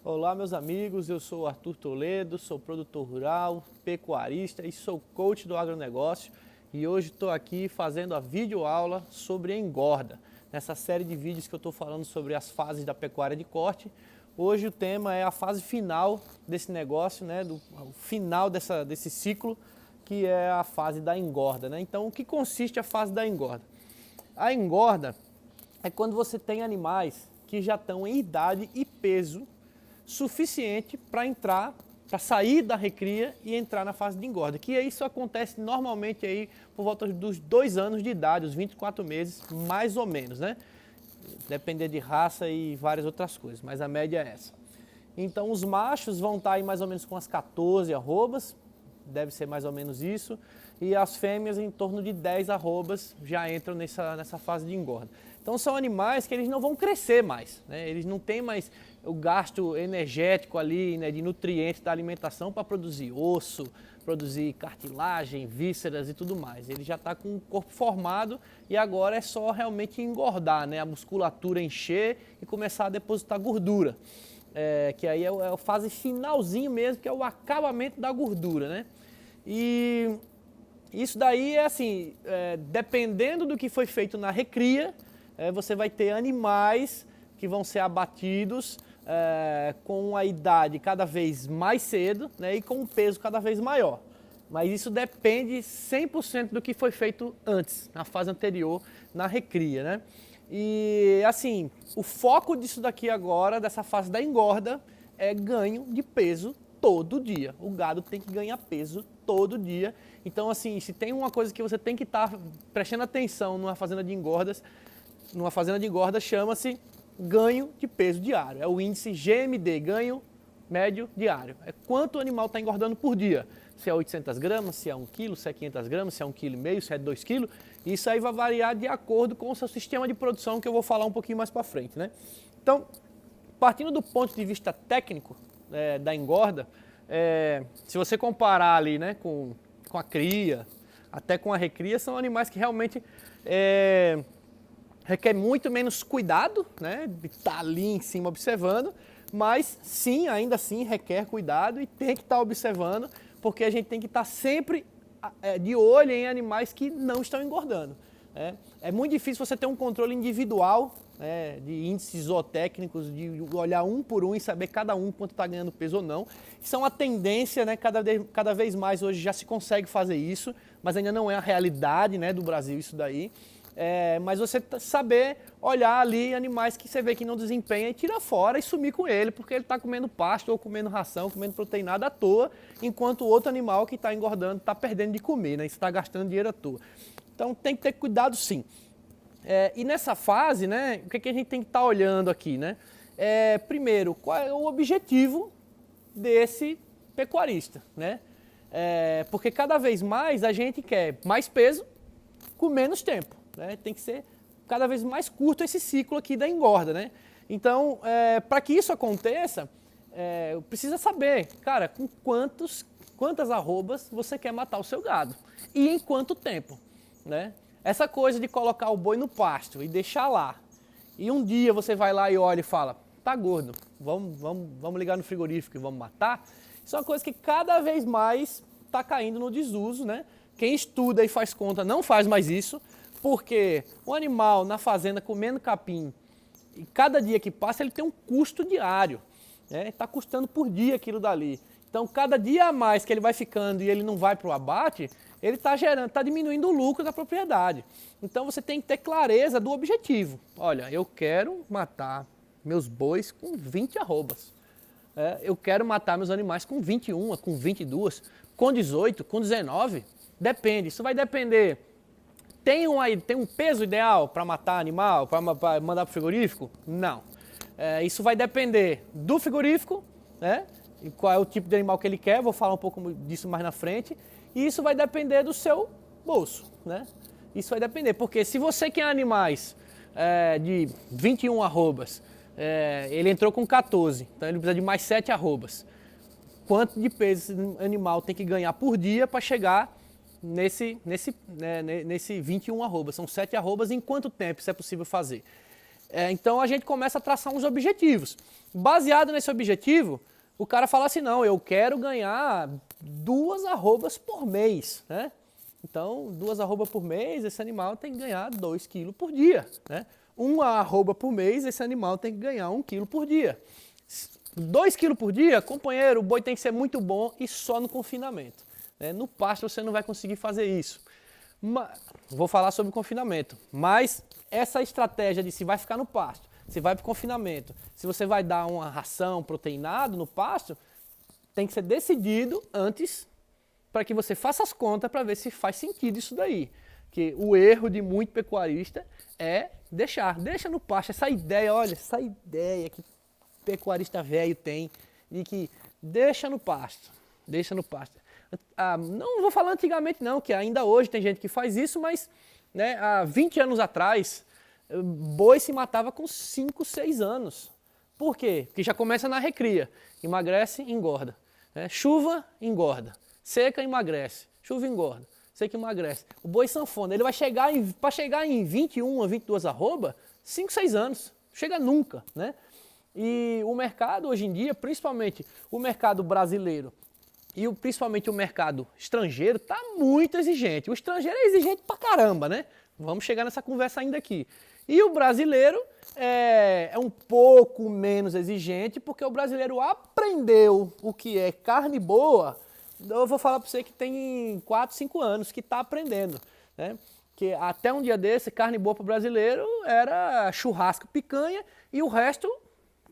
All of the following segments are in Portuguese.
Olá, meus amigos, eu sou o Arthur Toledo, sou produtor rural, pecuarista e sou coach do agronegócio e hoje estou aqui fazendo a videoaula sobre engorda. Nessa série de vídeos que eu estou falando sobre as fases da pecuária de corte, hoje o tema é a fase final desse negócio, né, o final desse ciclo, que é a fase da engorda, né? Então, o que consiste a fase da engorda? A engorda é quando você tem animais que já estão em idade e peso suficiente para sair da recria e entrar na fase de engorda, que isso acontece normalmente aí por volta dos 2 anos de idade, os 24 meses, mais ou menos, né? Depender de raça e várias outras coisas, mas a média é essa. Então os machos vão estar aí mais ou menos com as 14 arrobas, deve ser mais ou menos isso, e as fêmeas em torno de 10 arrobas já entram nessa fase de engorda. Então são animais que eles não vão crescer mais, né? Eles não têm mais o gasto energético ali, né, de nutrientes da alimentação para produzir osso, produzir cartilagem, vísceras e tudo mais. Ele já está com o corpo formado e agora é só realmente engordar, né? A musculatura encher e começar a depositar gordura. Que aí é a fase finalzinho mesmo, que é o acabamento da gordura, né? E isso daí é assim, dependendo do que foi feito na recria, você vai ter animais que vão ser abatidos com a idade cada vez mais cedo, né, e com um peso cada vez maior. Mas isso depende 100% do que foi feito antes, na fase anterior, na recria, né? E assim, o foco disso daqui agora, dessa fase da engorda, é ganho de peso todo dia. O gado tem que ganhar peso todo dia. Então assim, se tem uma coisa que você tem que estar prestando atenção numa fazenda de engordas, chama-se ganho de peso diário. É o índice GMD, ganho médio diário. É quanto o animal está engordando por dia. Se é 800 gramas, se é 1 quilo, se é 500 gramas, se é 1,5 kg, se é 2 quilos. Isso aí vai variar de acordo com o seu sistema de produção, que eu vou falar um pouquinho mais para frente, né? Então, partindo do ponto de vista técnico da engorda, se você comparar ali, né, com a cria, até com a recria, são animais que realmente requer muito menos cuidado, né, de estar ali em cima observando, mas sim, ainda assim requer cuidado e tem que estar observando, porque a gente tem que estar sempre de olho em animais que não estão engordando. É muito difícil você ter um controle individual, de índices zootécnicos, de olhar um por um e saber cada um quanto está ganhando peso ou não. Isso é uma tendência, né, cada vez mais hoje já se consegue fazer isso, mas ainda não é a realidade, né, do Brasil isso daí. Mas você saber olhar ali animais que você vê que não desempenha e tira fora e sumir com ele, porque ele está comendo pasto ou comendo ração, comendo proteinada à toa, enquanto o outro animal que está engordando está perdendo de comer, né? E está gastando dinheiro à toa. Então tem que ter cuidado sim. E nessa fase, né, o que a gente tem que estar olhando aqui, né? Primeiro, qual é o objetivo desse pecuarista, né? Porque cada vez mais a gente quer mais peso com menos tempo, né? Tem que ser cada vez mais curto esse ciclo aqui da engorda, né? Então, para que isso aconteça, precisa saber, cara, com quantas arrobas você quer matar o seu gado e em quanto tempo, né? Essa coisa de colocar o boi no pasto e deixar lá, e um dia você vai lá e olha e fala, tá gordo, vamos ligar no frigorífico e vamos matar, isso é uma coisa que cada vez mais está caindo no desuso, né? Quem estuda e faz conta não faz mais isso, porque o animal na fazenda comendo capim, e cada dia que passa ele tem um custo diário, né? Está custando por dia aquilo dali. Então cada dia a mais que ele vai ficando e ele não vai para o abate, ele está diminuindo o lucro da propriedade. Então você tem que ter clareza do objetivo. Olha, eu quero matar meus bois com 20 arrobas. Eu quero matar meus animais com 21, com 22, com 18, com 19. Depende, isso vai depender. Tem um peso ideal para matar animal, para mandar para o frigorífico? Não. Isso vai depender do frigorífico, né? E qual é o tipo de animal que ele quer, vou falar um pouco disso mais na frente. E isso vai depender do seu bolso, né? Isso vai depender, porque se você quer animais de 21 arrobas, ele entrou com 14, então ele precisa de mais 7 arrobas. Quanto de peso esse animal tem que ganhar por dia para chegar nesse 21 arrobas? São 7 arrobas, em quanto tempo isso é possível fazer? Então a gente começa a traçar uns objetivos. Baseado nesse objetivo, o cara fala assim, não, eu quero ganhar 2 arrobas por mês, né? Então, 2 arrobas por mês, esse animal tem que ganhar 2 quilos por dia, né? 1 arroba por mês, esse animal tem que ganhar 1 quilo por dia. 2 quilos por dia, companheiro, o boi tem que ser muito bom e só no confinamento, né? No pasto você não vai conseguir fazer isso. Vou falar sobre o confinamento, mas essa estratégia de se vai ficar no pasto, se vai para o confinamento, se você vai dar uma ração proteinado no pasto, tem que ser decidido antes para que você faça as contas para ver se faz sentido isso daí. Que o erro de muito pecuarista é deixa no pasto, essa ideia, olha, essa ideia que pecuarista velho tem de que deixa no pasto. Não vou falar antigamente não, que ainda hoje tem gente que faz isso, mas né, há 20 anos atrás, boi se matava com 5, 6 anos. Por quê? Porque já começa na recria. Emagrece, engorda. Chuva, engorda. Seca, emagrece. Chuva, engorda. Seca, emagrece. O boi sanfona, ele vai chegar para chegar em 21 a 22 arroba, 5, 6 anos. Chega nunca, né? E o mercado hoje em dia, principalmente o mercado brasileiro e principalmente o mercado estrangeiro, está muito exigente. O estrangeiro é exigente pra caramba, né? Vamos chegar nessa conversa ainda aqui. E o brasileiro é um pouco menos exigente, porque o brasileiro aprendeu o que é carne boa. Eu vou falar para você que tem 4, 5 anos que está aprendendo, né? Que até um dia desse, carne boa para o brasileiro era churrasco, picanha e o resto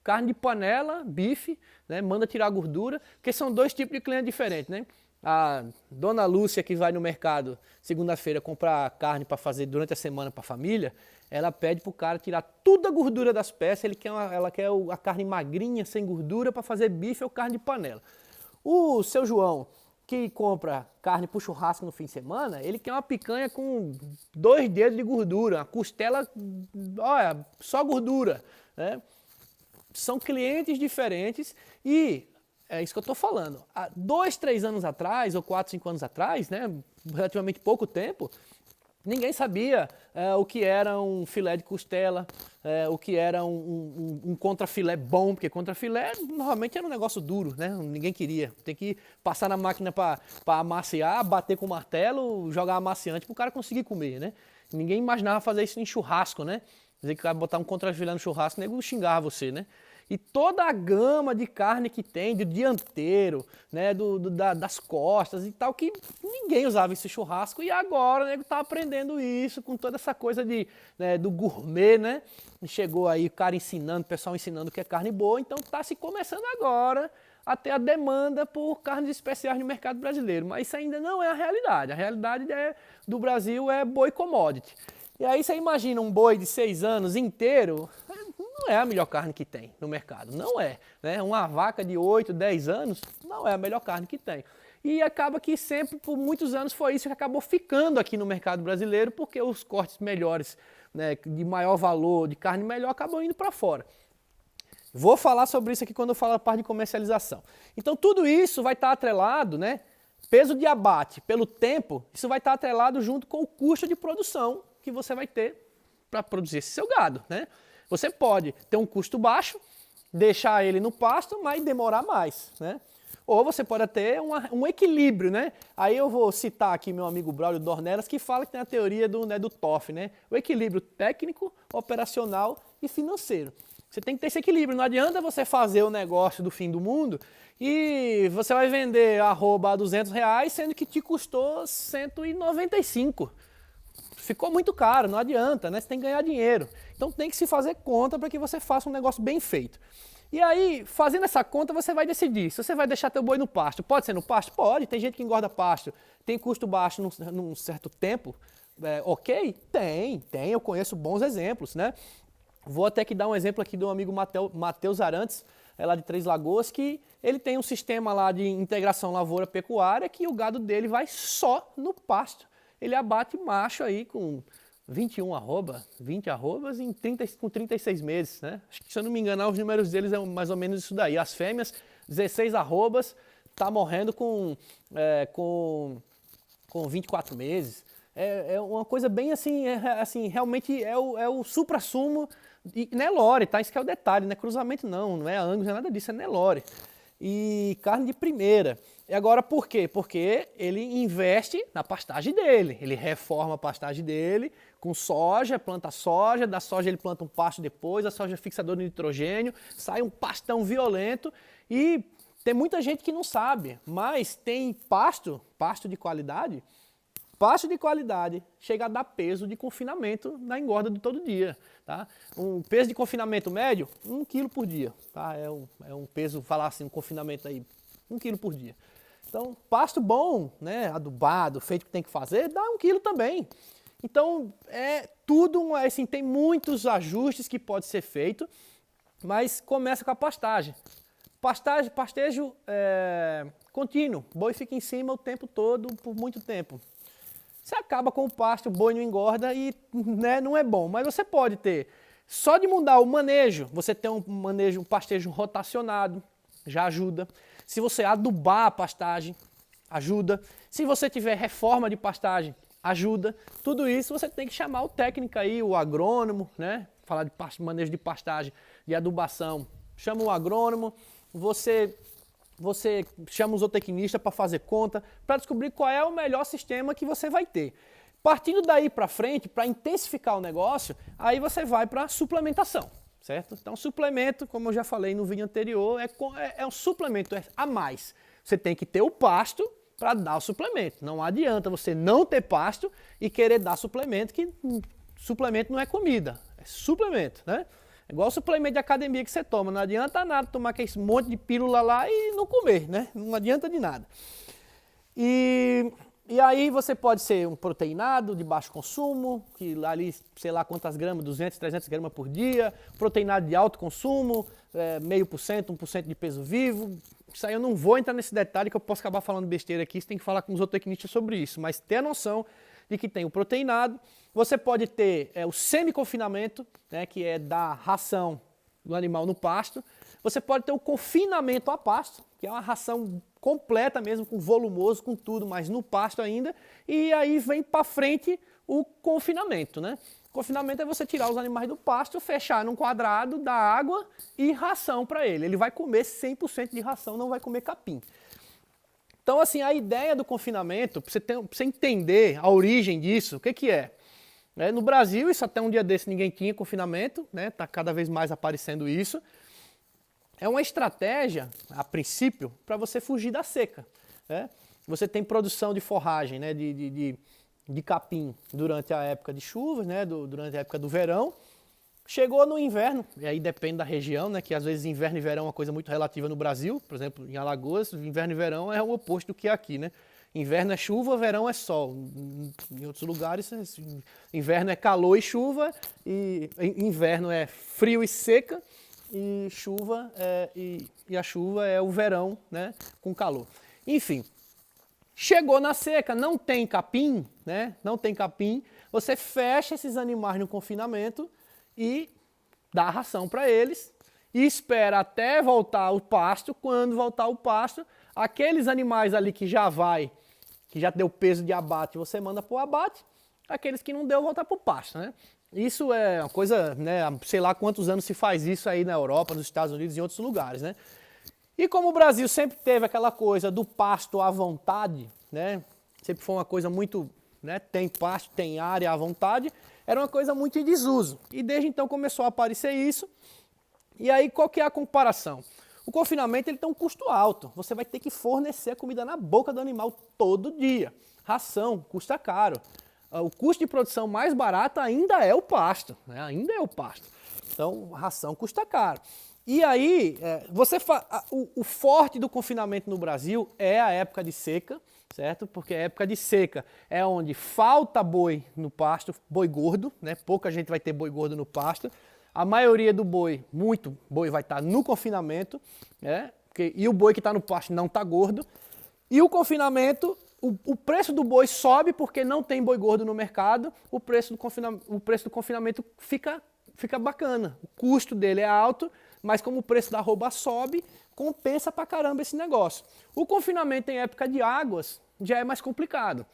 carne de panela, bife, né? Manda tirar a gordura, porque são 2 tipos de cliente diferentes, né? A dona Lúcia que vai no mercado segunda-feira comprar carne para fazer durante a semana para a família, ela pede para o cara tirar toda a gordura das peças, ela quer a carne magrinha, sem gordura, para fazer bife ou carne de panela. O seu João, que compra carne para o churrasco no fim de semana, ele quer uma picanha com 2 dedos de gordura, uma costela, olha, só gordura, né? São clientes diferentes e é isso que eu estou falando. Há 2, 3 anos atrás, ou 4, 5 anos atrás, né, relativamente pouco tempo, ninguém sabia o que era um filé de costela, o que era um contrafilé bom, porque contrafilé normalmente era um negócio duro, né? Ninguém queria. Tem que passar na máquina para amaciar, bater com o martelo, jogar amaciante para o cara conseguir comer, né? Ninguém imaginava fazer isso em churrasco, né? Dizer que vai botar um contrafilé no churrasco, o nego xingava você, né? E toda a gama de carne que tem, do dianteiro, né, das costas e tal, que ninguém usava esse churrasco e agora o nego tá aprendendo isso com toda essa coisa do gourmet, né? Chegou aí o cara ensinando, o pessoal ensinando o que é carne boa, então tá se começando agora a ter a demanda por carnes especiais no mercado brasileiro, mas isso ainda não é a realidade. A realidade do Brasil é boi commodity. E aí você imagina um boi de 6 anos inteiro, não é a melhor carne que tem no mercado, não é, né? Uma vaca de 8, 10 anos não é a melhor carne que tem. E acaba que sempre, por muitos anos, foi isso que acabou ficando aqui no mercado brasileiro, porque os cortes melhores, né, de maior valor, de carne melhor, acabam indo para fora. Vou falar sobre isso aqui quando eu falar a parte de comercialização. Então tudo isso vai estar atrelado, né? Peso de abate pelo tempo, isso vai estar atrelado junto com o custo de produção que você vai ter para produzir esse seu gado, né? Você pode ter um custo baixo, deixar ele no pasto, mas demorar mais, né? Ou você pode ter um equilíbrio, né? Aí eu vou citar aqui meu amigo Braulio Dornelas, que fala que tem a teoria do TOF, né? O equilíbrio técnico, operacional e financeiro. Você tem que ter esse equilíbrio. Não adianta você fazer o negócio do fim do mundo e você vai vender arroba a R$200, sendo que te custou 195. Ficou muito caro, não adianta, né? Você tem que ganhar dinheiro. Então tem que se fazer conta para que você faça um negócio bem feito. E aí, fazendo essa conta, você vai decidir se você vai deixar teu boi no pasto. Pode ser no pasto? Pode. Tem gente que engorda pasto. Tem custo baixo num certo tempo. Ok? Tem. Eu conheço bons exemplos, né? Vou até que dar um exemplo aqui do amigo Matheus Arantes, lá de Três Lagoas, que ele tem um sistema lá de integração lavoura-pecuária que o gado dele vai só no pasto. Ele abate macho aí com 21 arroba, 20 arrobas com 36 meses, né? Acho que, se eu não me engano, os números deles é mais ou menos isso daí. As fêmeas, 16 arrobas, tá morrendo com 24 meses. É uma coisa bem assim, realmente é o suprassumo E Nelore, tá? Isso que é o detalhe, não é cruzamento não é Angus, não é nada disso, é Nelore. E carne de primeira. E agora por quê? Porque ele investe na pastagem dele, ele reforma a pastagem dele com soja, planta soja, da soja ele planta um pasto depois, a soja é fixador de nitrogênio, sai um pastão violento e tem muita gente que não sabe, mas tem pasto de qualidade. Pasto de qualidade chega a dar peso de confinamento na engorda de todo dia. Tá? Um peso de confinamento médio, 1 quilo por dia. Tá? É um peso, falar assim, um confinamento aí, 1 quilo por dia. Então, pasto bom, né, adubado, feito o que tem que fazer, dá 1 quilo também. Então, é tudo, assim, tem muitos ajustes que pode ser feito, mas começa com a pastagem. Pastejo contínuo, o boi fica em cima o tempo todo, por muito tempo. Você acaba com o pasto, o boi não engorda e né, não é bom. Mas você pode ter, só de mudar o manejo, você tem um pastejo rotacionado, já ajuda. Se você adubar a pastagem, ajuda. Se você tiver reforma de pastagem, ajuda. Tudo isso você tem que chamar o técnico aí, o agrônomo, né? Falar de manejo de pastagem, de adubação. Chama o agrônomo, você chama os zootecnistas para fazer conta, para descobrir qual é o melhor sistema que você vai ter. Partindo daí para frente, para intensificar o negócio, aí você vai para a suplementação, certo? Então, suplemento, como eu já falei no vídeo anterior, é um suplemento a mais. Você tem que ter o pasto para dar o suplemento. Não adianta você não ter pasto e querer dar suplemento, que suplemento não é comida, é suplemento, né? É igual o suplemento de academia que você toma. Não adianta nada tomar aquele monte de pílula lá e não comer, né? Não adianta de nada. E aí você pode ser um proteinado de baixo consumo, que ali, sei lá quantas gramas, 200, 300 gramas por dia. Proteinado de alto consumo, 0,5%, 1% de peso vivo. Isso aí eu não vou entrar nesse detalhe que eu posso acabar falando besteira aqui. Você tem que falar com os zootecnistas sobre isso. Mas ter a noção de que tem o proteinado. Você pode ter o semi-confinamento, né, que é dar ração do animal no pasto. Você pode ter o confinamento a pasto, que é uma ração completa mesmo, com volumoso, com tudo, mas no pasto ainda. E aí vem para frente o confinamento, né? O confinamento é você tirar os animais do pasto, fechar num quadrado, dar água e ração para ele. Ele vai comer 100% de ração, não vai comer capim. Então, assim, a ideia do confinamento, para você entender a origem disso, o que é? No Brasil, isso até um dia desse ninguém tinha confinamento, né? Tá cada vez mais aparecendo isso. É uma estratégia, a princípio, para você fugir da seca, né? Você tem produção de forragem, né? de capim durante a época de chuvas, né? Durante a época do verão. Chegou no inverno, e aí depende da região, né? Que às vezes inverno e verão é uma coisa muito relativa no Brasil. Por exemplo, em Alagoas, inverno e verão é o oposto do que é aqui, né? Inverno é chuva, verão é sol. Em outros lugares, inverno é calor e chuva, e inverno é frio e seca, e a chuva é o verão, né? Com calor. Enfim, chegou na seca, não tem capim, né? Não tem capim, você fecha esses animais no confinamento e dá a ração para eles e espera até voltar o pasto. Quando voltar o pasto, aqueles animais ali que já deu peso de abate, você manda para o abate, aqueles que não deu, volta para o pasto, né? Isso é uma coisa, né, sei lá quantos anos se faz isso aí na Europa, nos Estados Unidos e em outros lugares, né? E como o Brasil sempre teve aquela coisa do pasto à vontade, né? Sempre foi uma coisa muito, né, tem pasto, tem área à vontade, era uma coisa muito em desuso. E desde então começou a aparecer isso. E aí qual que é a comparação? O confinamento ele tem um custo alto. Você vai ter que fornecer a comida na boca do animal todo dia. Ração custa caro. O custo de produção mais barato ainda é o pasto, né? Ainda é o pasto. Então, ração custa caro. E aí, o forte do confinamento no Brasil é a época de seca, certo? Porque a época de seca é onde falta boi no pasto, boi gordo, né? Pouca gente vai ter boi gordo no pasto. A maioria do boi, muito boi vai estar no confinamento, né? E o boi que está no pasto não está gordo. E o confinamento, o preço do boi sobe porque não tem boi gordo no mercado, o preço do confinamento fica bacana. O custo dele é alto, mas como o preço da arroba sobe, compensa pra caramba esse negócio. O confinamento em época de águas já é mais complicado.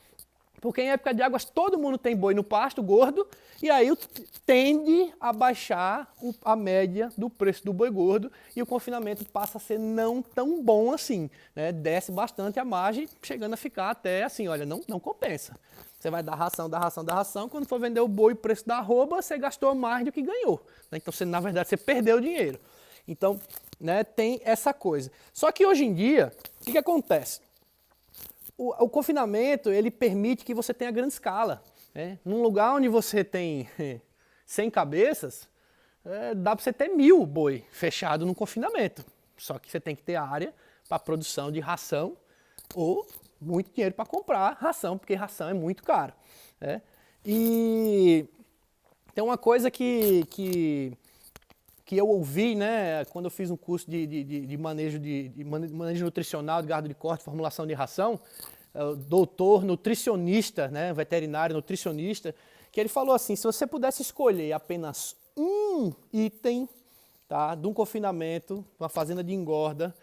Porque em época de águas todo mundo tem boi no pasto, gordo, e aí tende a baixar a média do preço do boi gordo e o confinamento passa a ser não tão bom assim, né? Desce bastante a margem, chegando a ficar até assim, olha, não compensa. Você vai dar ração, quando for vender o boi, o preço da arroba, você gastou mais do que ganhou, né? Então, na verdade, você perdeu o dinheiro. Então, né, tem essa coisa. Só que hoje em dia, o que acontece? O confinamento, ele permite que você tenha grande escala, né? Num lugar onde você tem 100 cabeças, dá para você ter 1000 boi fechado no confinamento. Só que você tem que ter área para produção de ração ou muito dinheiro para comprar ração, porque ração é muito caro, né? E tem uma coisa que eu ouvi, né, quando eu fiz um curso de manejo nutricional de gado de corte, formulação de ração, doutor nutricionista, né, veterinário nutricionista, que ele falou assim, se você pudesse escolher apenas um item, tá, de um confinamento, uma fazenda de engorda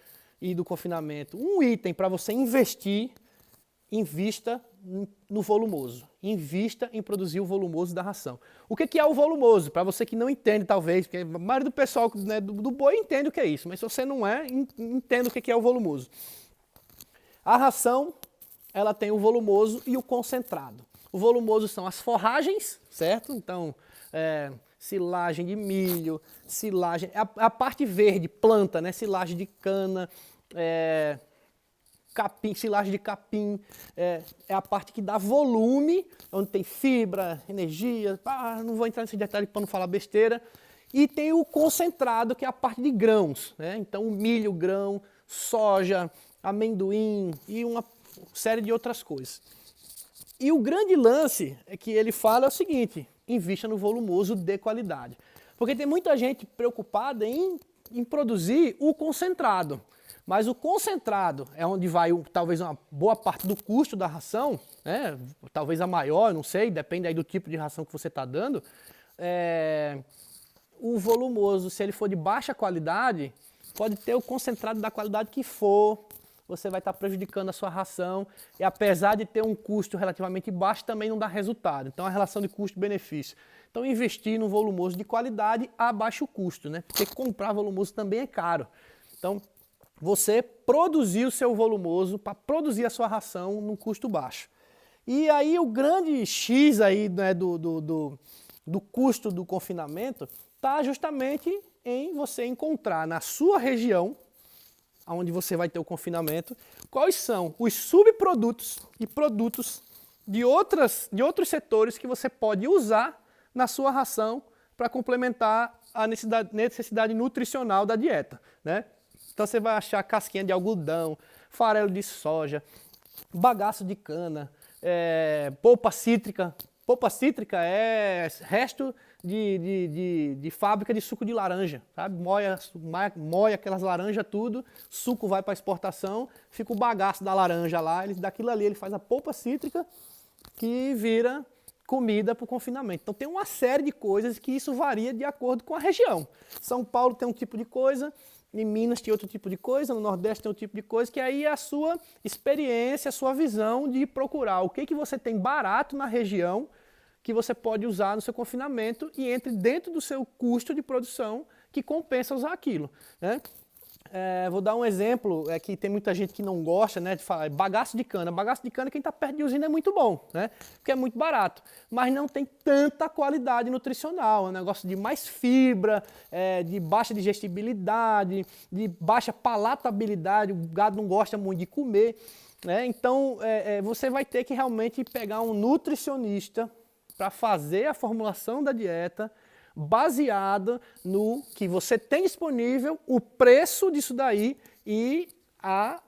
e do confinamento, um item para você investir, invista no volumoso, invista em produzir o volumoso da ração. O que é o volumoso? Para você que não entende, talvez, porque a maioria do pessoal, né, do boi entende o que é isso, mas se você não entende o que é o volumoso. A ração, ela tem o volumoso e o concentrado. O volumoso são as forragens, certo? Então, silagem de milho, silagem, a parte verde, planta, né? Silagem de cana, capim, silagem de capim, é a parte que dá volume, onde tem fibra, energia, não vou entrar nesse detalhe para não falar besteira. E tem o concentrado, que é a parte de grãos, né? Então o milho, grão, soja, amendoim e uma série de outras coisas. E o grande lance é que ele fala é o seguinte, invista no volumoso de qualidade. Porque tem muita gente preocupada em produzir o concentrado. Mas o concentrado é onde vai talvez uma boa parte do custo da ração, né? Talvez a maior, não sei, depende aí do tipo de ração que você está dando. O volumoso, se ele for de baixa qualidade, pode ter o concentrado da qualidade que for, você vai estar prejudicando a sua ração e apesar de ter um custo relativamente baixo, também não dá resultado. Então a relação de custo-benefício. Então investir no volumoso de qualidade a baixo custo, né? Porque comprar volumoso também é caro. Então você produzir o seu volumoso para produzir a sua ração num custo baixo. E aí o grande X aí, né, do custo do confinamento está justamente em você encontrar na sua região, onde você vai ter o confinamento, quais são os subprodutos e produtos de outros setores que você pode usar na sua ração para complementar a necessidade nutricional da dieta, né? Então você vai achar casquinha de algodão, farelo de soja, bagaço de cana, polpa cítrica. Polpa cítrica é resto de fábrica de suco de laranja, sabe? Moia aquelas laranjas tudo, suco vai para exportação, fica o bagaço da laranja lá, daquilo ali ele faz a polpa cítrica que vira comida para o confinamento. Então tem uma série de coisas que isso varia de acordo com a região. São Paulo tem um tipo de coisa, em Minas tem outro tipo de coisa, no Nordeste tem outro tipo de coisa, que aí é a sua experiência, a sua visão de procurar o que você tem barato na região que você pode usar no seu confinamento e entre dentro do seu custo de produção que compensa usar aquilo, né? Vou dar um exemplo, que tem muita gente que não gosta, né, de falar bagaço de cana. Bagaço de cana, quem está perto de usina é muito bom, né? Porque é muito barato, mas não tem tanta qualidade nutricional. É um negócio de mais fibra, de baixa digestibilidade, de baixa palatabilidade, o gado não gosta muito de comer, né? Então você vai ter que realmente pegar um nutricionista para fazer a formulação da dieta baseada no que você tem disponível, o preço disso daí e a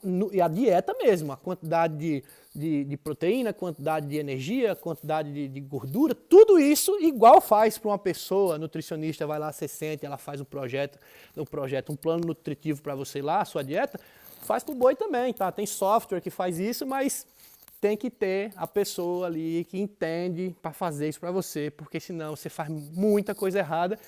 dieta mesmo, a quantidade de proteína, a quantidade de energia, a quantidade de gordura, tudo isso igual faz para uma pessoa, a nutricionista vai lá, você sente, ela faz um plano nutritivo para você lá, a sua dieta, faz para o boi também, tá? Tem software que faz isso, mas tem que ter a pessoa ali que entende para fazer isso para você, porque senão você faz muita coisa errada.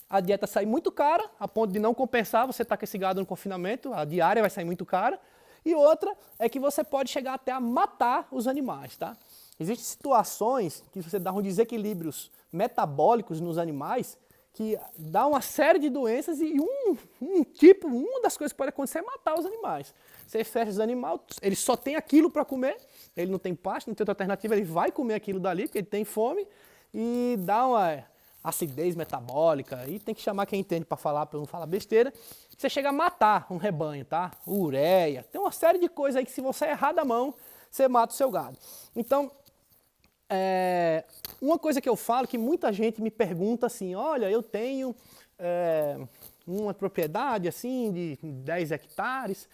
A dieta sai muito cara, a ponto de não compensar, você está com esse gado no confinamento, a diária vai sair muito cara, E outra é que você pode chegar até a matar os animais, tá? Existem situações que você dá um desequilíbrios metabólicos nos animais que dá uma série de doenças e uma das coisas que pode acontecer é matar os animais. Você fecha os animais, ele só tem aquilo para comer, ele não tem pasto, não tem outra alternativa, ele vai comer aquilo dali porque ele tem fome e dá uma acidez metabólica, e tem que chamar quem entende para falar, para não falar besteira. Você chega a matar um rebanho, tá? Ureia, tem uma série de coisas aí que se você errar da mão, você mata o seu gado. Então, uma coisa que eu falo, que muita gente me pergunta assim, olha, eu tenho uma propriedade assim de 10 hectares,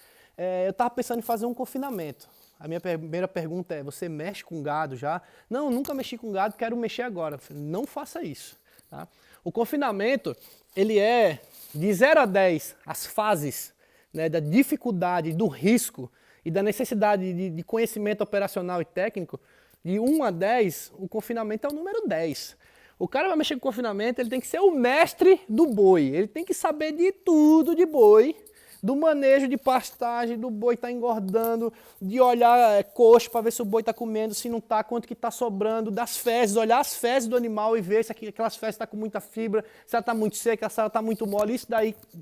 eu estava pensando em fazer um confinamento. A minha primeira pergunta é, você mexe com gado já? Não, nunca mexi com gado, quero mexer agora. Não faça isso. Tá? O confinamento, ele é de 0 a 10, as fases, né, da dificuldade, do risco e da necessidade de conhecimento operacional e técnico. De 1 a 10, o confinamento é o número 10. O cara vai mexer com confinamento, ele tem que ser o mestre do boi. Ele tem que saber de tudo de boi, do manejo de pastagem, do boi tá engordando, de olhar coxo para ver se o boi está comendo, se não está, quanto que está sobrando, das fezes, olhar as fezes do animal e ver se aquelas fezes estão com muita fibra, se ela está muito seca, se ela está muito mole.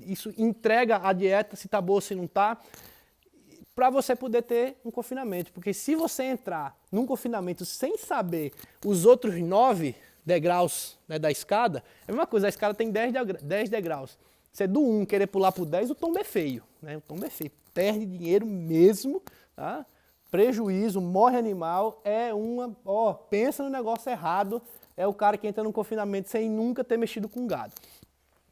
Isso entrega a dieta, se está boa ou se não está, para você poder ter um confinamento. Porque se você entrar num confinamento sem saber os outros 9 degraus, né, da escada, é a mesma coisa, a escada tem 10 degraus. Você do 1 querer pular pro 10, o tombo é feio, né? O tombo é feio, perde dinheiro mesmo, tá? Prejuízo, morre animal, pensa no negócio errado, é o cara que entra no confinamento sem nunca ter mexido com gado.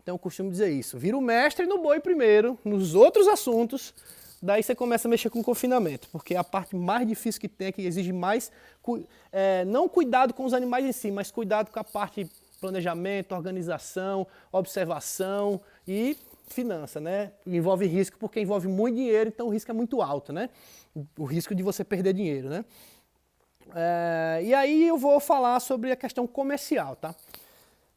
Então eu costumo dizer isso, vira o mestre no boi primeiro, nos outros assuntos, daí você começa a mexer com confinamento, porque é a parte mais difícil que tem, que exige mais, não cuidado com os animais em si, mas cuidado com a parte planejamento, organização, observação e finança, né? Envolve risco porque envolve muito dinheiro, então o risco é muito alto, né? O risco de você perder dinheiro, né? E aí eu vou falar sobre a questão comercial, tá?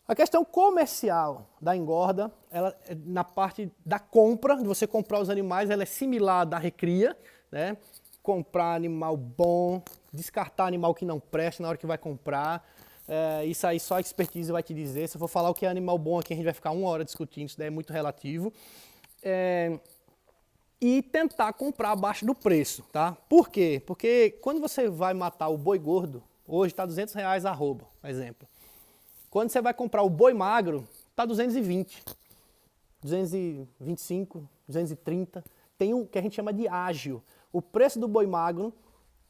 A questão comercial da engorda, ela, na parte da compra, de você comprar os animais, ela é similar à da recria, né? Comprar animal bom, descartar animal que não presta na hora que vai comprar. Isso aí só a expertise vai te dizer. Se eu for falar o que é animal bom aqui, a gente vai ficar 1 hora discutindo, isso daí é muito relativo. E tentar comprar abaixo do preço, tá? Por quê? Porque quando você vai matar o boi gordo, hoje está R$200 arroba, exemplo. Quando você vai comprar o boi magro, está 220, 225, 230. Tem um que a gente chama de ágio. O preço do boi magro,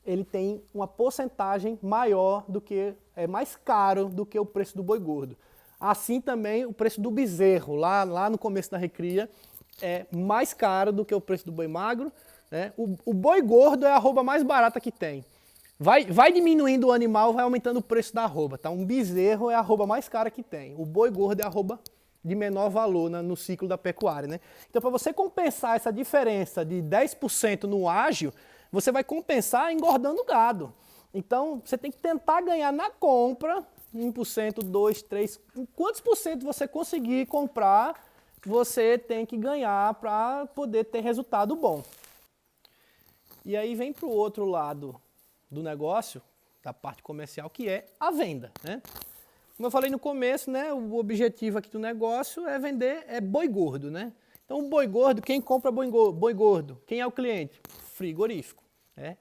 ele tem uma porcentagem maior do que, é mais caro do que o preço do boi gordo. Assim também o preço do bezerro, lá no começo da recria, é mais caro do que o preço do boi magro, né? O boi gordo é a arroba mais barata que tem. Vai diminuindo o animal, vai aumentando o preço da arroba, tá? Um bezerro é a arroba mais cara que tem. O boi gordo é a arroba de menor valor no ciclo da pecuária, né? Então, para você compensar essa diferença de 10% no ágio, você vai compensar engordando o gado. Então, você tem que tentar ganhar na compra, 1%, 2%, 3%, quantos por cento você conseguir comprar, você tem que ganhar para poder ter resultado bom. E aí vem para o outro lado do negócio, da parte comercial, que é a venda, né? Como eu falei no começo, né, o objetivo aqui do negócio é vender boi gordo, né? Então, o boi gordo, quem compra boi gordo? Quem é o cliente? Frigorífico.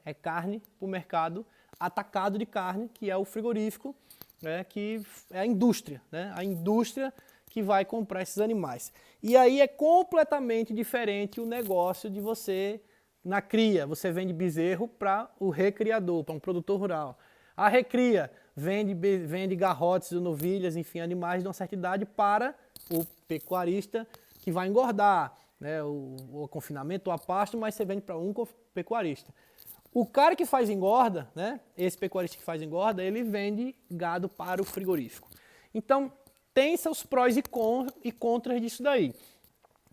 É carne para o mercado atacado de carne, que é o frigorífico, né, que é a indústria, né? A indústria que vai comprar esses animais. E aí é completamente diferente o negócio de você, na cria, você vende bezerro para o recriador, para um produtor rural. A recria vende garrotes, novilhas, enfim, animais de uma certa idade para o pecuarista que vai engordar, né, o confinamento, ou a pasto, mas você vende para um pecuarista. O cara que faz engorda, né, esse pecuarista que faz engorda, ele vende gado para o frigorífico. Então, tem seus prós e contras disso daí.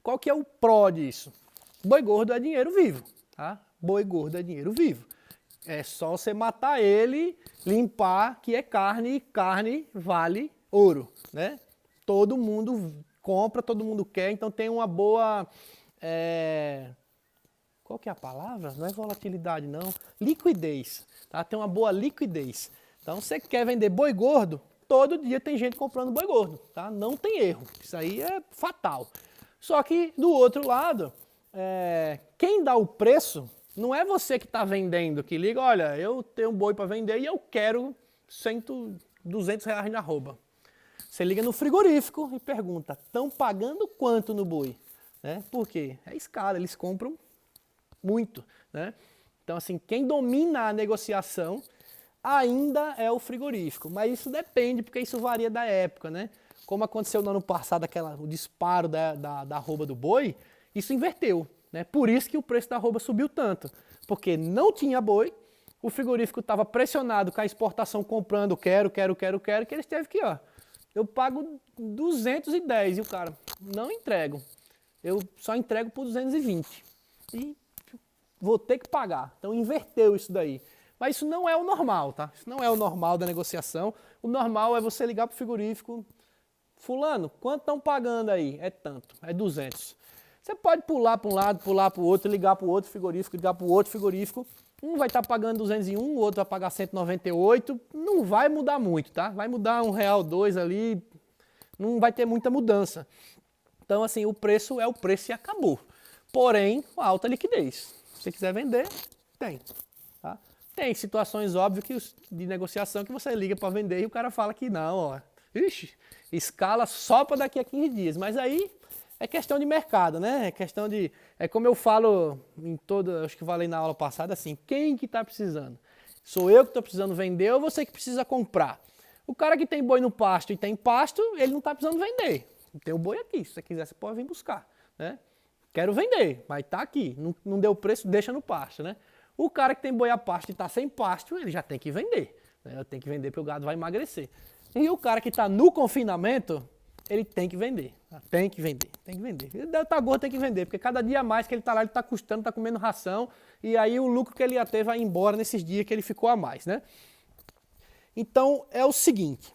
Qual que é o pró disso? Boi gordo é dinheiro vivo, tá? Boi gordo é dinheiro vivo. É só você matar ele, limpar, que é carne, e carne vale ouro, né? Todo mundo compra, todo mundo quer, então tem uma boa qual que é a palavra? Não é volatilidade, não. Liquidez, tá? Tem uma boa liquidez. Então, você quer vender boi gordo, todo dia tem gente comprando boi gordo, tá? Não tem erro. Isso aí é fatal. Só que, do outro lado, quem dá o preço não é você que está vendendo, que liga, olha, eu tenho um boi para vender e eu quero 100, 200 reais na arroba. Você liga no frigorífico e pergunta, estão pagando quanto no boi? Né? Por quê? É escala, eles compram muito. Né? Então, assim, quem domina a negociação ainda é o frigorífico. Mas isso depende, porque isso varia da época. Né? Como aconteceu no ano passado, o disparo da arroba do boi, isso inverteu. Né? Por isso que o preço da arroba subiu tanto. Porque não tinha boi, o frigorífico estava pressionado com a exportação comprando, quero, que eles teve que, ó, eu pago 210 e o cara, não entrego. Eu só entrego por 220. E vou ter que pagar. Então inverteu isso daí. Mas isso não é o normal, tá? Isso não é o normal da negociação. O normal é você ligar para o frigorífico, fulano, quanto estão pagando aí? É tanto, é 200. Você pode pular para um lado, pular para o outro, ligar para o outro frigorífico, ligar para o outro frigorífico. Um vai estar pagando 201, o outro vai pagar 198. Não vai mudar muito, tá? Vai mudar R$1, R$2 ali, não vai ter muita mudança. Então, assim, o preço é o preço e acabou. Porém, com alta liquidez. Se você quiser vender, tem. Tá? Tem situações óbvias de negociação que você liga para vender e o cara fala que não, ó. Ixi, escala só para daqui a 15 dias. Mas aí é questão de mercado, né? É questão de... É como eu falo em toda... Acho que falei na aula passada assim, quem que está precisando? Sou eu que estou precisando vender ou você que precisa comprar? O cara que tem boi no pasto e tem pasto, ele não está precisando vender. Tem o boi aqui, se você quiser você pode vir buscar, né? Quero vender, mas tá aqui, não deu preço, deixa no pasto, né? O cara que tem boi a pasto e está sem pasto, ele já tem que vender, né? Tem que vender porque o gado vai emagrecer. E o cara que está no confinamento, ele tem que vender, tem que vender, tem que vender. Ele deve estar gordo, tem que vender, porque cada dia mais que ele está lá, ele está custando, está comendo ração, e aí o lucro que ele ia ter vai embora nesses dias que ele ficou a mais, né? Então, é o seguinte,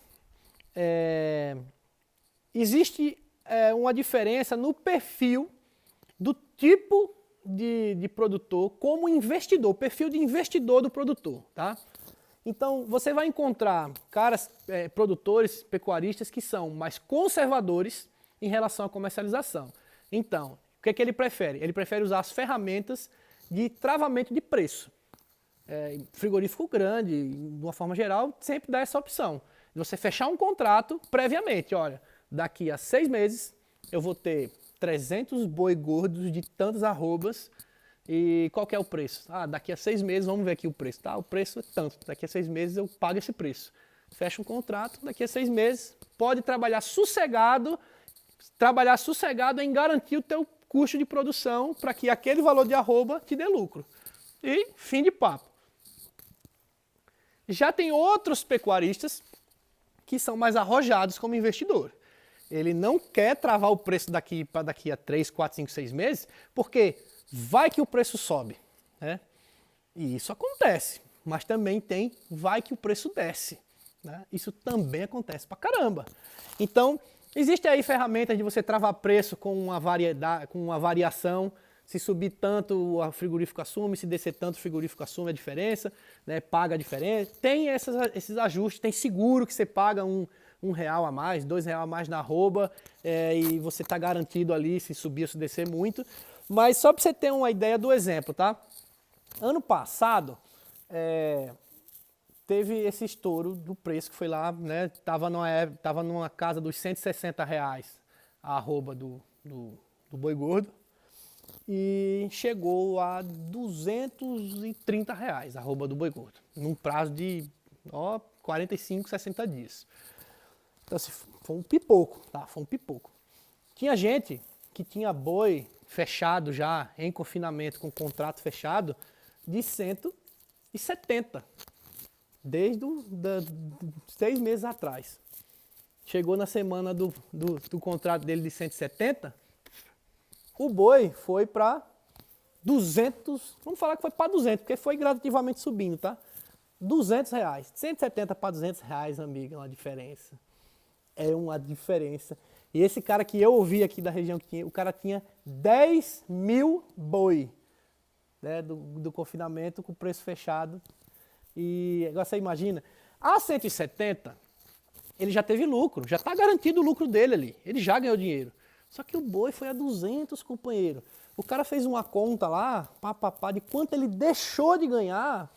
existe uma diferença no perfil do tipo de produtor como investidor, perfil de investidor do produtor, tá? Então, você vai encontrar produtores, pecuaristas que são mais conservadores em relação à comercialização. Então, o que é que ele prefere? Ele prefere usar as ferramentas de travamento de preço. Frigorífico grande, de uma forma geral, sempre dá essa opção. De você fechar um contrato previamente. Olha, daqui a 6 meses eu vou ter 300 boi gordos de tantas arrobas e qual que é o preço? Ah, daqui a 6 meses, vamos ver aqui o preço. Tá, o preço é tanto, daqui a 6 meses eu pago esse preço. Fecha um contrato, daqui a 6 meses pode trabalhar sossegado em garantir o teu custo de produção para que aquele valor de arroba te dê lucro. E fim de papo. Já tem outros pecuaristas que são mais arrojados como investidor. Ele não quer travar o preço daqui a 3, 4, 5, 6 meses, porque vai que o preço sobe. Né? E isso acontece, mas também vai que o preço desce. Né? Isso também acontece pra caramba. Então, existe aí ferramentas de você travar preço com uma variação. Se subir tanto, o frigorífico assume, se descer tanto, o frigorífico assume a diferença, né? Paga a diferença. Tem esses ajustes, tem seguro que você paga R$1 a mais, R$2 a mais na arroba, e você está garantido ali se subir ou se descer muito. Mas só para você ter uma ideia do exemplo, tá? Ano passado, teve esse estouro do preço que foi lá, né? Tava numa casa dos R$160 a arroba do boi gordo. E chegou a R$230 a arroba do boi gordo, num prazo de 45, 60 dias. Então, assim, foi um pipoco, tá? Foi um pipoco. Tinha gente que tinha boi fechado já, em confinamento, com contrato fechado, de 170, desde 6 meses atrás. Chegou na semana do contrato dele de 170, o boi foi para 200, vamos falar que foi para 200, porque foi gradativamente subindo, tá? R$200, 170 para R$200, amigo, é uma diferença. É uma diferença. E esse cara que eu ouvi aqui da região que tinha, o cara tinha 10 mil boi. né, do confinamento com o preço fechado. E agora você imagina, a 170, ele já teve lucro, já está garantido o lucro dele ali, ele já ganhou dinheiro. Só que o boi foi a 200, companheiro. O cara fez uma conta lá, de quanto ele deixou de ganhar.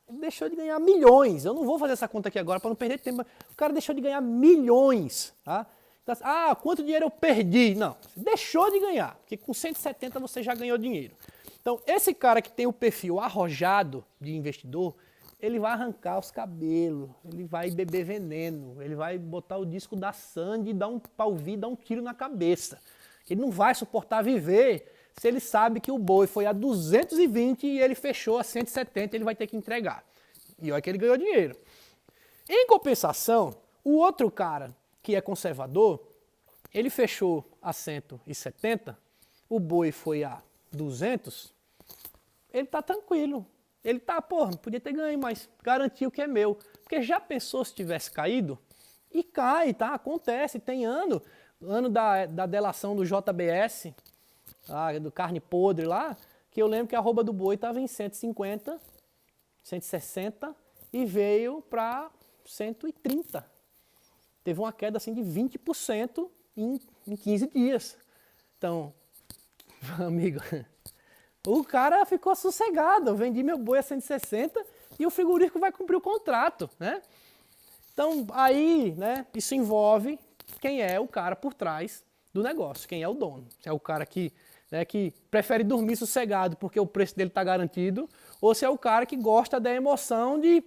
Ele deixou de ganhar milhões. Eu não vou fazer essa conta aqui agora para não perder tempo. O cara deixou de ganhar milhões. Tá? Então, quanto dinheiro eu perdi? Não, deixou de ganhar, porque com 170 você já ganhou dinheiro. Então, esse cara que tem o perfil arrojado de investidor, ele vai arrancar os cabelos, ele vai beber veneno, ele vai botar o disco da Sandy para ouvir, dar um tiro na cabeça. Ele não vai suportar viver se ele sabe que o boi foi a 220 e ele fechou a 170, ele vai ter que entregar. E olha que ele ganhou dinheiro. Em compensação, o outro cara que é conservador, ele fechou a 170, o boi foi a 200, ele tá tranquilo. Ele tá, podia ter ganho, mas garantiu que é meu. Porque já pensou se tivesse caído? E cai, tá? Acontece, tem ano da delação do JBS, do carne podre lá, que eu lembro que a arroba do boi estava em 150, 160 e veio para 130. Teve uma queda assim de 20% em 15 dias. Então, amigo, o cara ficou sossegado. Eu vendi meu boi a 160 e o frigorífico vai cumprir o contrato, né? Então, aí, né, isso envolve quem é o cara por trás do negócio, quem é o dono. Se é o cara que prefere dormir sossegado porque o preço dele está garantido, ou se é o cara que gosta da emoção de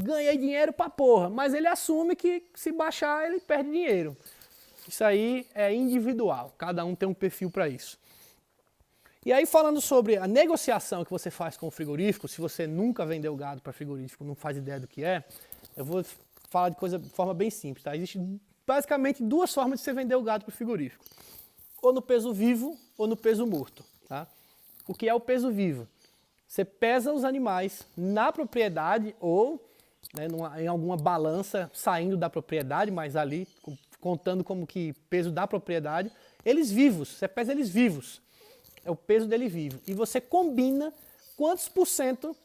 ganhei dinheiro pra porra, mas ele assume que se baixar ele perde dinheiro. Isso aí é individual, cada um tem um perfil para isso. E aí falando sobre a negociação que você faz com o frigorífico, se você nunca vendeu gado para frigorífico, não faz ideia do que é, eu vou falar de forma bem simples, tá? Existem basicamente duas formas de você vender o gado para o frigorífico. Ou no peso vivo ou no peso morto, tá? O que é o peso vivo? Você pesa os animais na propriedade ou em alguma balança saindo da propriedade, mas ali contando como que peso da propriedade, eles vivos, você pesa eles vivos. É o peso dele vivo. E você combina quantos por cento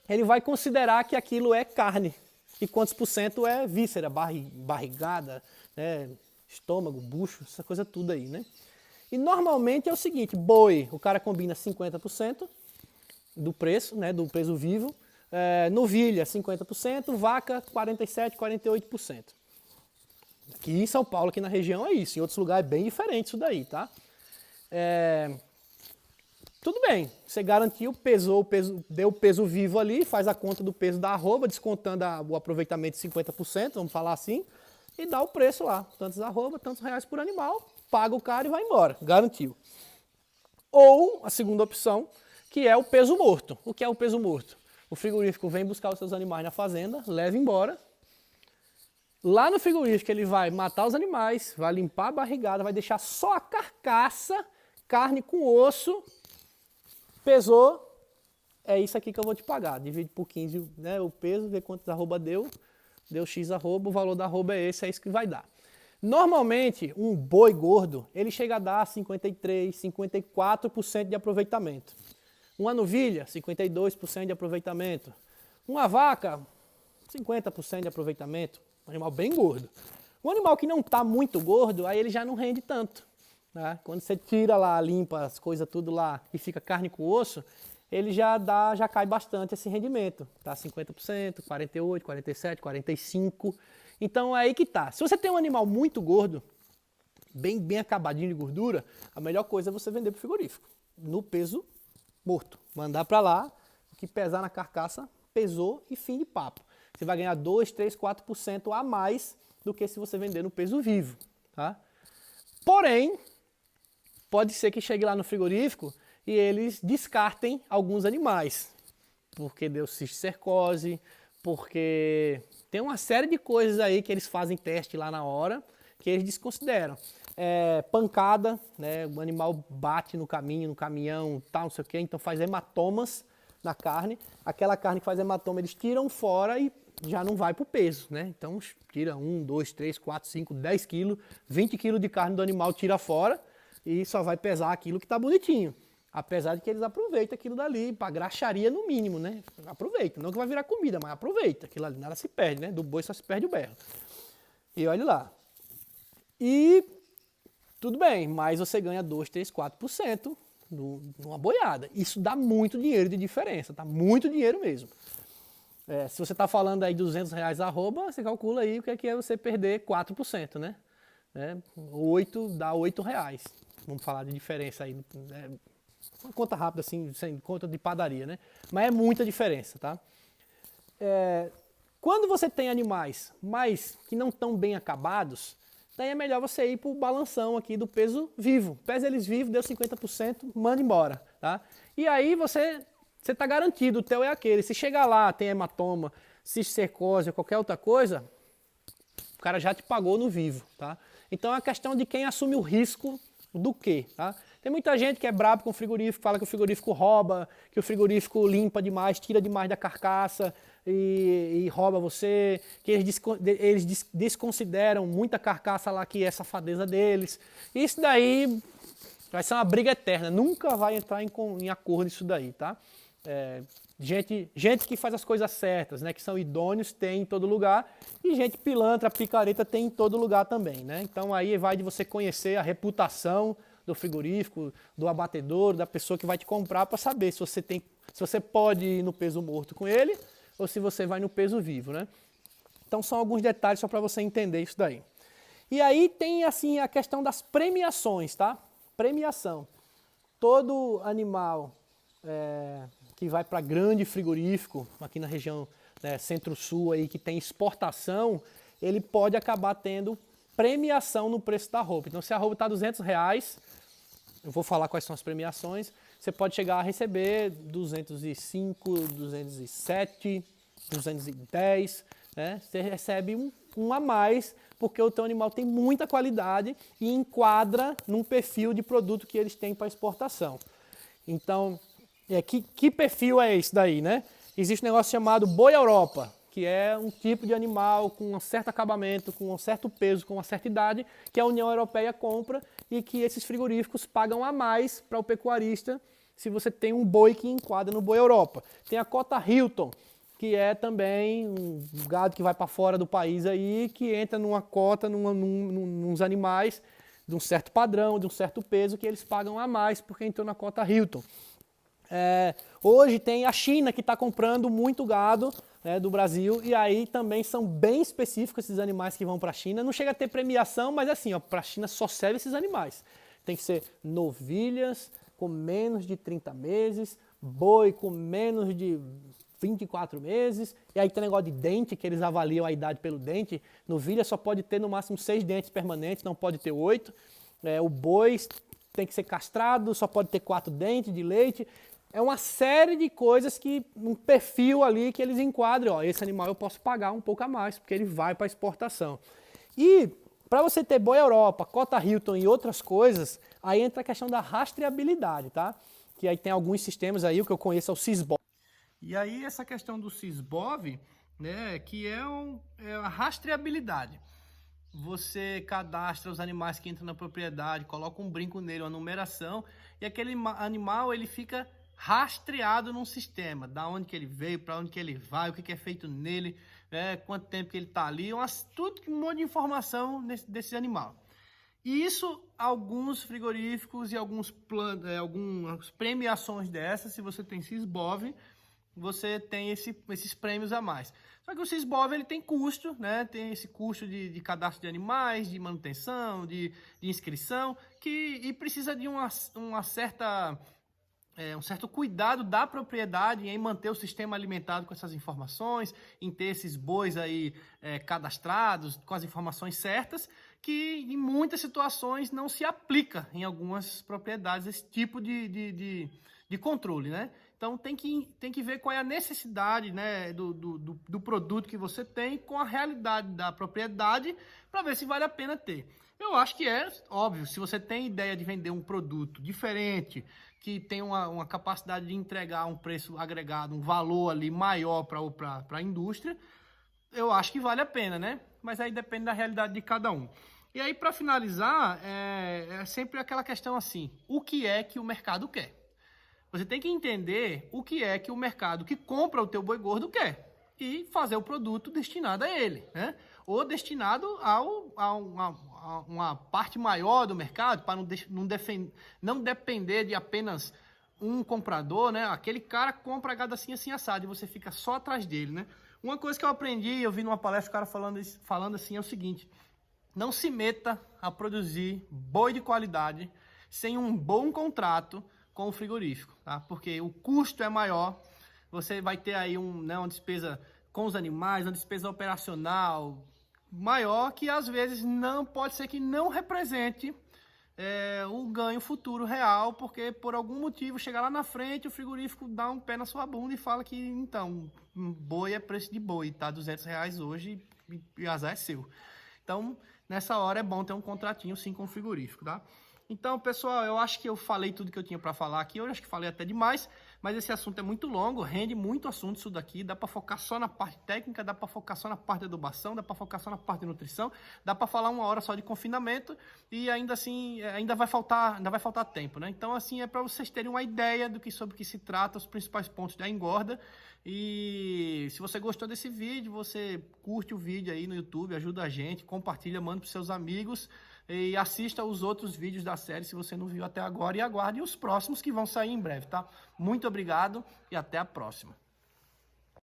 ele vai considerar que aquilo é carne. E quantos por cento é víscera, barrigada, né, estômago, bucho, essa coisa tudo aí, né? E normalmente é o seguinte, boi, o cara combina 50% do preço, né, do peso vivo. Novilha, 50%, vaca, 47%, 48%. Aqui em São Paulo, aqui na região é isso. Em outros lugares é bem diferente isso daí, tá? Tudo bem, você garantiu, deu o peso vivo ali, faz a conta do peso da arroba, descontando o aproveitamento de 50%, vamos falar assim, e dá o preço lá. Tantos arroba, tantos reais por animal, paga o cara e vai embora, garantiu. Ou a segunda opção, que é o peso morto. O que é o peso morto? O frigorífico vem buscar os seus animais na fazenda, leva embora. Lá no frigorífico ele vai matar os animais, vai limpar a barrigada, vai deixar só a carcaça, carne com osso. Pesou, é isso aqui que eu vou te pagar. Divide por 15, né, o peso, vê quantos arroba deu X arroba, o valor da arroba é isso que vai dar. Normalmente, um boi gordo, ele chega a dar 53%, 54% de aproveitamento. Uma novilha, 52% de aproveitamento. Uma vaca, 50% de aproveitamento. Um animal bem gordo. Um animal que não está muito gordo, aí ele já não rende tanto. Né? Quando você tira lá, limpa as coisas tudo lá e fica carne com osso, ele já cai bastante esse rendimento. Tá 50%, 48%, 47%, 45%. Então é aí que tá. Se você tem um animal muito gordo, bem acabadinho de gordura, a melhor coisa é você vender para o frigorífico. No peso morto. Mandar para lá, que pesar na carcaça, pesou e fim de papo. Você vai ganhar 2, 3, 4% a mais do que se você vender no peso vivo. Tá? Porém, pode ser que chegue lá no frigorífico e eles descartem alguns animais. Porque deu cisticercose, porque tem uma série de coisas aí que eles fazem teste lá na hora, que eles desconsideram. Pancada, né? O animal bate no caminhão, tal, não sei o quê, então faz hematomas na carne. Aquela carne que faz hematoma, eles tiram fora e já não vai para o peso, né? Então tira 1, 2, 3, 4, 5, 10 quilos, 20 quilos de carne do animal tira fora e só vai pesar aquilo que está bonitinho. Apesar de que eles aproveitam aquilo dali, para graxaria no mínimo, né? Aproveita, não que vai virar comida, mas aproveita. Aquilo ali nada se perde, né? Do boi só se perde o berro. E olha lá. E tudo bem, mas você ganha 2, 3, 4% numa boiada. Isso dá muito dinheiro de diferença, tá? Muito dinheiro mesmo. Se você está falando aí R$200 arroba, você calcula aí o que é você perder 4%, né? 8 dá R$8. Vamos falar de diferença aí. Uma conta rápida assim, sem conta de padaria, né? Mas é muita diferença, tá? Quando você tem animais, mas que não estão bem acabados, daí é melhor você ir para o balanção aqui do peso vivo. Pesa eles vivos, deu 50%, manda embora, tá? E aí você está garantido, o teu é aquele. Se chegar lá, tem hematoma, cisticercose ou qualquer outra coisa, o cara já te pagou no vivo, tá? Então é uma questão de quem assume o risco do quê, tá? Tem muita gente que é brabo com o frigorífico, fala que o frigorífico rouba, que o frigorífico limpa demais, tira demais da carcaça e rouba você, que eles desconsideram muita carcaça lá que é safadeza deles. Isso daí vai ser uma briga eterna, nunca vai entrar em acordo isso daí, tá? Gente que faz as coisas certas, né, que são idôneos, tem em todo lugar, e gente pilantra, picareta tem em todo lugar também, né? Então aí vai de você conhecer a reputação do frigorífico, do abatedor, da pessoa que vai te comprar para saber se você pode ir no peso morto com ele ou se você vai no peso vivo, né? Então são alguns detalhes só para você entender isso daí. E aí tem assim a questão das premiações, tá? Premiação. Todo animal que vai para grande frigorífico, aqui na região centro-sul aí, que tem exportação, ele pode acabar tendo premiação no preço da roupa. Então se a roupa está R$200, eu vou falar quais são as premiações, você pode chegar a receber 205, 207, 210, né? Você recebe um a mais, porque o teu animal tem muita qualidade e enquadra num perfil de produto que eles têm para exportação. Então, que perfil é esse daí, né? Existe um negócio chamado boi Europa, que é um tipo de animal com um certo acabamento, com um certo peso, com uma certa idade, que a União Europeia compra e que esses frigoríficos pagam a mais para o pecuarista se você tem um boi que enquadra no boi Europa. Tem a cota Hilton, que é também um gado que vai para fora do país aí, que entra numa cota, nos animais de um certo padrão, de um certo peso, que eles pagam a mais porque entrou na cota Hilton. Hoje tem a China que está comprando muito gado do Brasil, e aí também são bem específicos esses animais que vão para a China. Não chega a ter premiação, mas assim, para a China só serve esses animais. Tem que ser novilhas com menos de 30 meses, boi com menos de 24 meses, e aí tem negócio de dente, que eles avaliam a idade pelo dente. Novilha só pode ter no máximo 6 dentes permanentes, não pode ter 8. O boi tem que ser castrado, só pode ter 4 dentes de leite. É uma série de coisas um perfil ali que eles enquadram, esse animal eu posso pagar um pouco a mais, porque ele vai para exportação. E para você ter boi Europa, cota Hilton e outras coisas, aí entra a questão da rastreabilidade, tá? Que aí tem alguns sistemas aí, o que eu conheço é o Sysbov. E aí essa questão do Sysbov, né, que é a rastreabilidade. Você cadastra os animais que entram na propriedade, coloca um brinco nele, uma numeração, e aquele animal ele fica rastreado num sistema, da onde que ele veio, para onde que ele vai, o que é feito nele, quanto tempo que ele está ali, tudo um monte de informação desse animal. E isso, alguns frigoríficos e algumas premiações dessas, se você tem Sysbov, você tem esses prêmios a mais. Só que o Sysbov ele tem custo, né? Tem esse custo de cadastro de animais, de manutenção, de inscrição, e precisa de um certo cuidado da propriedade em manter o sistema alimentado com essas informações, em ter esses bois aí cadastrados, com as informações certas, que em muitas situações não se aplica em algumas propriedades esse tipo de controle, né? Então tem que ver qual é a necessidade, né, do produto que você tem com a realidade da propriedade para ver se vale a pena ter. Eu acho que é óbvio, se você tem ideia de vender um produto diferente, que tem uma capacidade de entregar um preço agregado, um valor ali maior para a indústria, eu acho que vale a pena, né? Mas aí depende da realidade de cada um. E aí, para finalizar, é sempre aquela questão assim, o que é que o mercado quer? Você tem que entender o que é que o mercado que compra o teu boi gordo quer e fazer o produto destinado a ele, né? Ou destinado a uma parte maior do mercado, para não depender de apenas um comprador, né? Aquele cara compra gado assim, assim, assado, e você fica só atrás dele, né? Uma coisa que eu aprendi, eu vi numa palestra o cara falando assim, é o seguinte: não se meta a produzir boi de qualidade sem um bom contrato com o frigorífico, tá? Porque o custo é maior, você vai ter aí uma despesa com os animais, uma despesa operacional maior, que às vezes não pode ser que não represente o ganho futuro real, porque por algum motivo chegar lá na frente o frigorífico dá um pé na sua bunda e fala que então boi é preço de boi, tá R$200 hoje e azar é seu. Então nessa hora é bom ter um contratinho sim com o frigorífico, tá? Então, pessoal, eu acho que eu falei tudo que eu tinha para falar aqui. Eu acho que falei até demais, mas esse assunto é muito longo, rende muito assunto isso daqui. Dá para focar só na parte técnica, dá para focar só na parte de adubação, dá para focar só na parte de nutrição, dá para falar 1 hora só de confinamento e ainda assim, ainda vai faltar tempo, né? Então, assim, é para vocês terem uma ideia sobre o que se trata, os principais pontos da engorda. E se você gostou desse vídeo, você curte o vídeo aí no YouTube, ajuda a gente, compartilha, manda para seus amigos. E assista os outros vídeos da série se você não viu até agora e aguarde os próximos que vão sair em breve, tá? Muito obrigado e até a próxima.